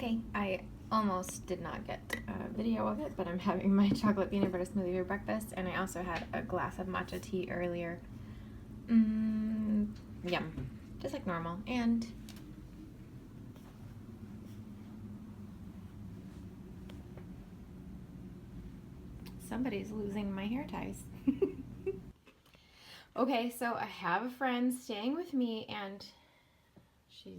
Okay, I almost did not get a video of it, but I'm having my chocolate peanut butter smoothie for breakfast, and I also had a glass of matcha tea earlier. Yum. Just like normal. And somebody's losing my hair ties. Okay, so I have a friend staying with me, and she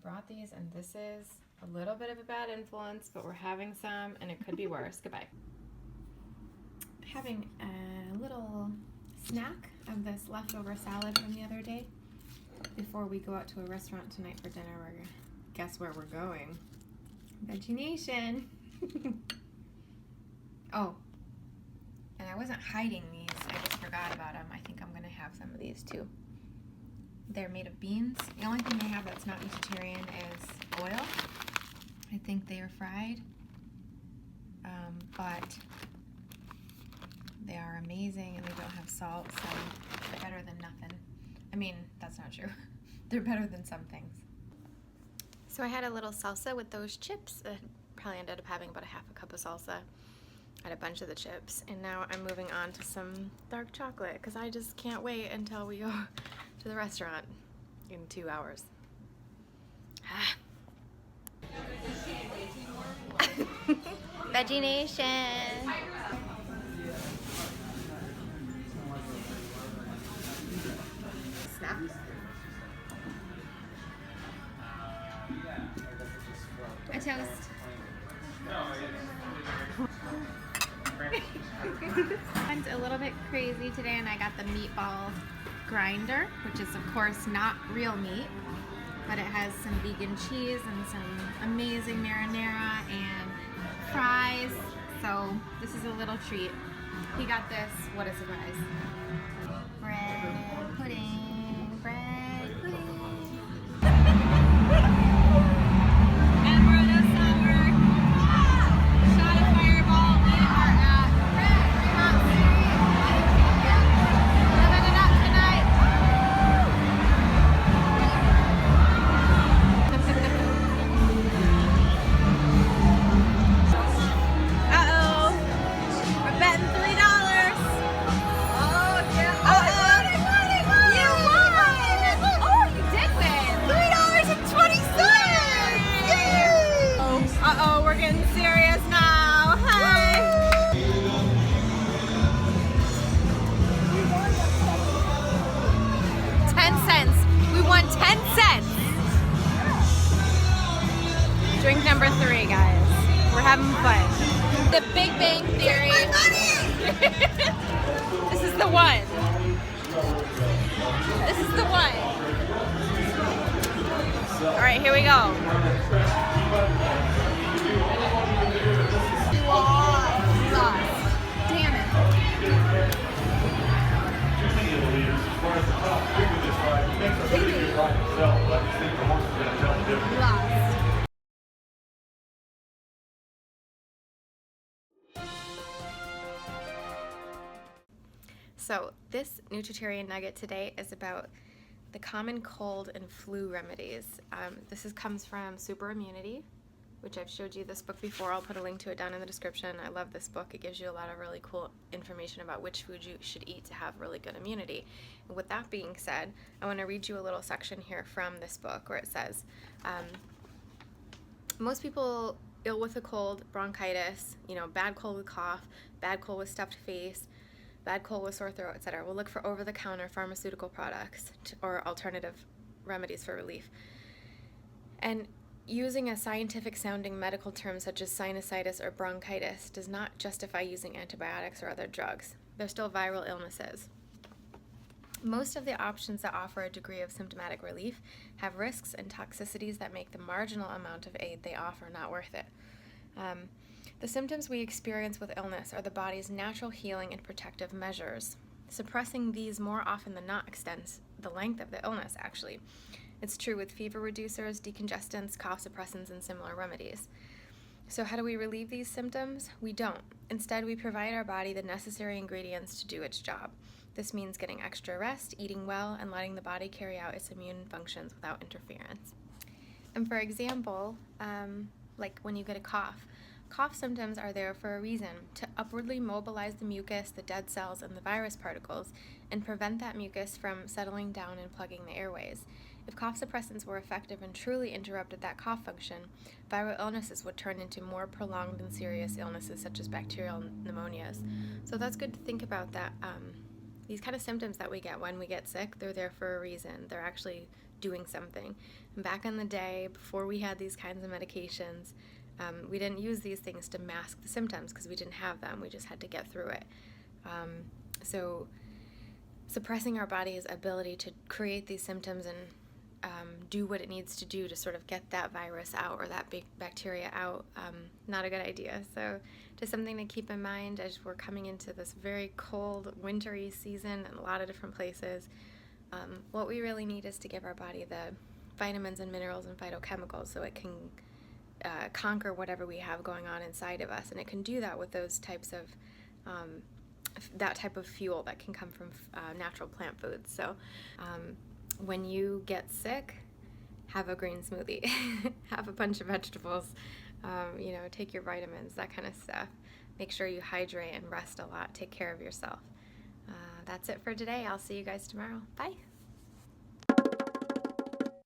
brought these, and this is a little bit of a bad influence, but we're having some, and it could be worse. Goodbye. Having a little snack of this leftover salad from the other day before we go out to a restaurant tonight for dinner. Guess where we're going? Veggie Nation. Oh, and I wasn't hiding these. I just forgot about them. I think I'm going to have some of these too. They're made of beans. The only thing they have that's not Nutritarian is oil. I think they are fried, but they are amazing and they don't have salt, so they're better than nothing. I mean, that's not true. They're better than some things. So I had a little salsa with those chips. Probably ended up having about a half a cup of salsa. I had a bunch of the chips, and now I'm moving on to some dark chocolate because I just can't wait until we go to the restaurant in 2 hours. Veggie Nation! Snap. A toast. Went a little bit crazy today, and I got the meatball grinder, which is of course not real meat, but it has some vegan cheese and some amazing marinara and fries, so this is a little treat. He got this, what a surprise. Bread pudding, bread pudding. And we're at a summer shot of Fireball. We are at Fremont Street. Living it up tonight. Uh-oh. We're betting $3. Oh, yeah. You won! Oh, you did win! $3.20! Yay! Uh-oh, we're getting serious now. Hi! $0.10. We won 10 cents. Drink number 3, guys. We're having fun. The Big Bang Theory. This is the one. This is the one. All right, here we go. Lost. Damn it. Lost. So this Nutritarian nugget today is about the common cold and flu remedies. This comes from Super Immunity, which I've showed you this book before. I'll put a link to it down in the description. I love this book. It gives you a lot of really cool information about which food you should eat to have really good immunity. And with that being said, I want to read you a little section here from this book where it says, most people ill with a cold, bronchitis, bad cold with cough, bad cold with stuffed face, bad cold with sore throat, etc. will look for over-the-counter pharmaceutical products or alternative remedies for relief. And using a scientific-sounding medical term such as sinusitis or bronchitis does not justify using antibiotics or other drugs. They're still viral illnesses. Most of the options that offer a degree of symptomatic relief have risks and toxicities that make the marginal amount of aid they offer not worth it. The symptoms we experience with illness are the body's natural healing and protective measures. Suppressing these more often than not extends the length of the illness, actually. It's true with fever reducers, decongestants, cough suppressants, and similar remedies. So how do we relieve these symptoms? We don't. Instead, we provide our body the necessary ingredients to do its job. This means getting extra rest, eating well, and letting the body carry out its immune functions without interference. And for example, like when you get a cough. Cough symptoms are there for a reason, to upwardly mobilize the mucus, the dead cells, and the virus particles, and prevent that mucus from settling down and plugging the airways. If cough suppressants were effective and truly interrupted that cough function, viral illnesses would turn into more prolonged and serious illnesses such as bacterial pneumonias. So that's good to think about, that these kind of symptoms that we get when we get sick, they're there for a reason. They're actually doing something. And back in the day, before we had these kinds of medications, we didn't use these things to mask the symptoms because we didn't have them. We just had to get through it. So suppressing our body's ability to create these symptoms and do what it needs to do to sort of get that virus out or that big bacteria out, not a good idea. So just something to keep in mind as we're coming into this very cold, wintry season in a lot of different places. What we really need is to give our body the vitamins and minerals and phytochemicals so it can conquer whatever we have going on inside of us. And it can do that with those types of that type of fuel that can come from natural plant foods. So when you get sick, have a green smoothie, have a bunch of vegetables, take your vitamins, that kind of stuff. Make sure you hydrate and rest a lot. Take care of yourself. That's it for today. I'll see you guys tomorrow. Bye.